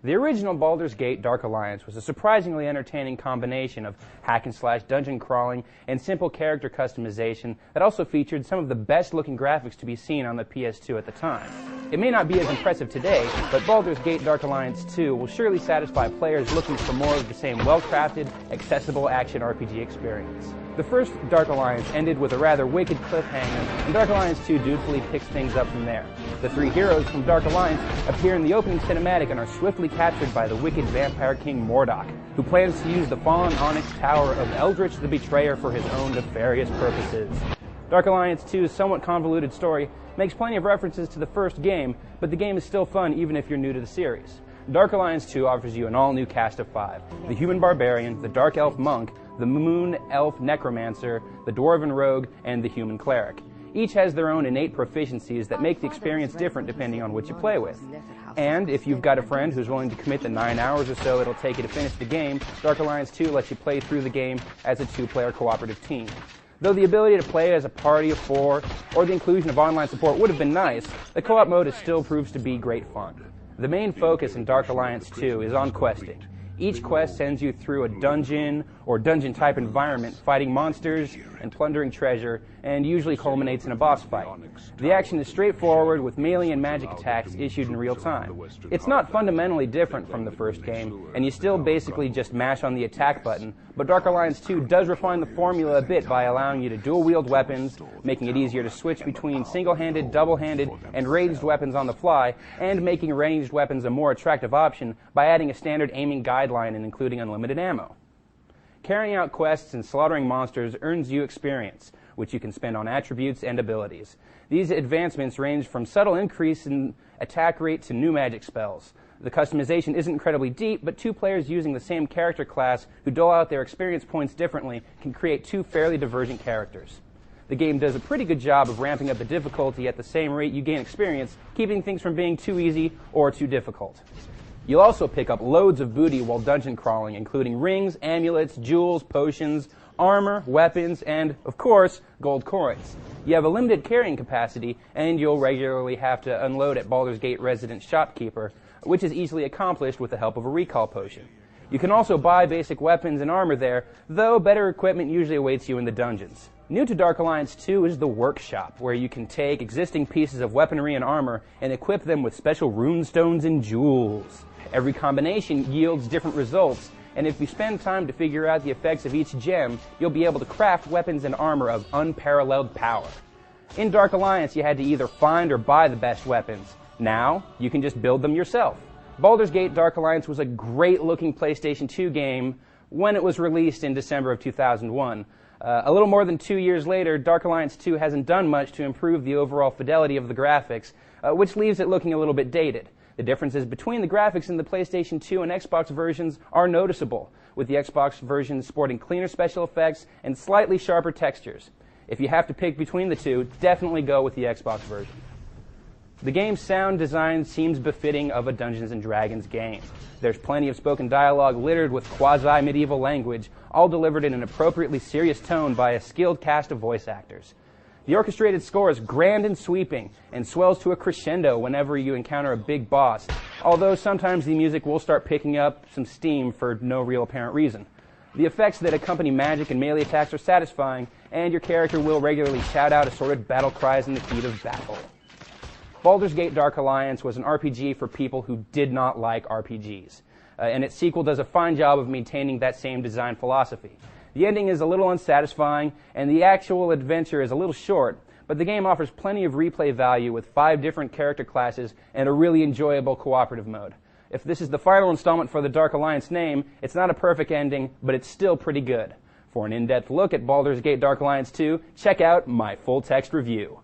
The original Baldur's Gate Dark Alliance was a surprisingly entertaining combination of hack-and-slash dungeon crawling and simple character customization that also featured some of the best-looking graphics to be seen on the PS2 at the time. It may not be as impressive today, but Baldur's Gate Dark Alliance 2 will surely satisfy players looking for more of the same well-crafted, accessible action RPG experience. The first Dark Alliance ended with a rather wicked cliffhanger, and Dark Alliance 2 dutifully picks things up from there. The three heroes from Dark Alliance appear in the opening cinematic and are swiftly captured by the wicked vampire king Mordok, who plans to use the fallen Onyx Tower of Eldritch the Betrayer for his own nefarious purposes. Dark Alliance 2's somewhat convoluted story makes plenty of references to the first game, but the game is still fun even if you're new to the series. Dark Alliance 2 offers you an all-new cast of 5. The Human Barbarian, the Dark Elf Monk, the Moon Elf Necromancer, the Dwarven Rogue, and the Human Cleric. Each has their own innate proficiencies that make the experience different depending on what you play with. And if you've got a friend who's willing to commit the 9 hours or so it'll take you to finish the game, Dark Alliance 2 lets you play through the game as a 2-player cooperative team. Though the ability to play as a party of 4, or the inclusion of online support would have been nice, the co-op mode still proves to be great fun. The main focus in Dark Alliance 2 is on questing. Each quest sends you through a dungeon or dungeon-type environment, fighting monsters and plundering treasure, and usually culminates in a boss fight. The action is straightforward, with melee and magic attacks issued in real time. It's not fundamentally different from the first game, and you still basically just mash on the attack button, but Dark Alliance 2 does refine the formula a bit by allowing you to dual-wield weapons, making it easier to switch between single-handed, double-handed, and ranged weapons on the fly, and making ranged weapons a more attractive option by adding a standard aiming guideline and including unlimited ammo. Carrying out quests and slaughtering monsters earns you experience, which you can spend on attributes and abilities. These advancements range from subtle increase in attack rate to new magic spells. The customization isn't incredibly deep, but 2 players using the same character class who dole out their experience points differently can create 2 fairly divergent characters. The game does a pretty good job of ramping up the difficulty at the same rate you gain experience, keeping things from being too easy or too difficult. You'll also pick up loads of booty while dungeon crawling, including rings, amulets, jewels, potions, armor, weapons, and, of course, gold coins. You have a limited carrying capacity, and you'll regularly have to unload at Baldur's Gate resident shopkeeper, which is easily accomplished with the help of a recall potion. You can also buy basic weapons and armor there, though better equipment usually awaits you in the dungeons. New to Dark Alliance 2 is the Workshop, where you can take existing pieces of weaponry and armor and equip them with special runestones and jewels. Every combination yields different results, and if you spend time to figure out the effects of each gem, you'll be able to craft weapons and armor of unparalleled power. In Dark Alliance, you had to either find or buy the best weapons. Now, you can just build them yourself. Baldur's Gate Dark Alliance was a great-looking PlayStation 2 game when it was released in December of 2001. A little more than 2 years later, Dark Alliance 2 hasn't done much to improve the overall fidelity of the graphics, which leaves it looking a little bit dated. The differences between the graphics in the PlayStation 2 and Xbox versions are noticeable, with the Xbox version sporting cleaner special effects and slightly sharper textures. If you have to pick between the two, definitely go with the Xbox version. The game's sound design seems befitting of a Dungeons & Dragons game. There's plenty of spoken dialogue littered with quasi-medieval language, all delivered in an appropriately serious tone by a skilled cast of voice actors. The orchestrated score is grand and sweeping, and swells to a crescendo whenever you encounter a big boss, although sometimes the music will start picking up some steam for no real apparent reason. The effects that accompany magic and melee attacks are satisfying, and your character will regularly shout out assorted battle cries in the heat of battle. Baldur's Gate Dark Alliance was an RPG for people who did not like RPGs, and its sequel does a fine job of maintaining that same design philosophy. The ending is a little unsatisfying, and the actual adventure is a little short, but the game offers plenty of replay value with 5 different character classes and a really enjoyable cooperative mode. If this is the final installment for the Dark Alliance name, it's not a perfect ending, but it's still pretty good. For an in-depth look at Baldur's Gate Dark Alliance 2, check out my full-text review.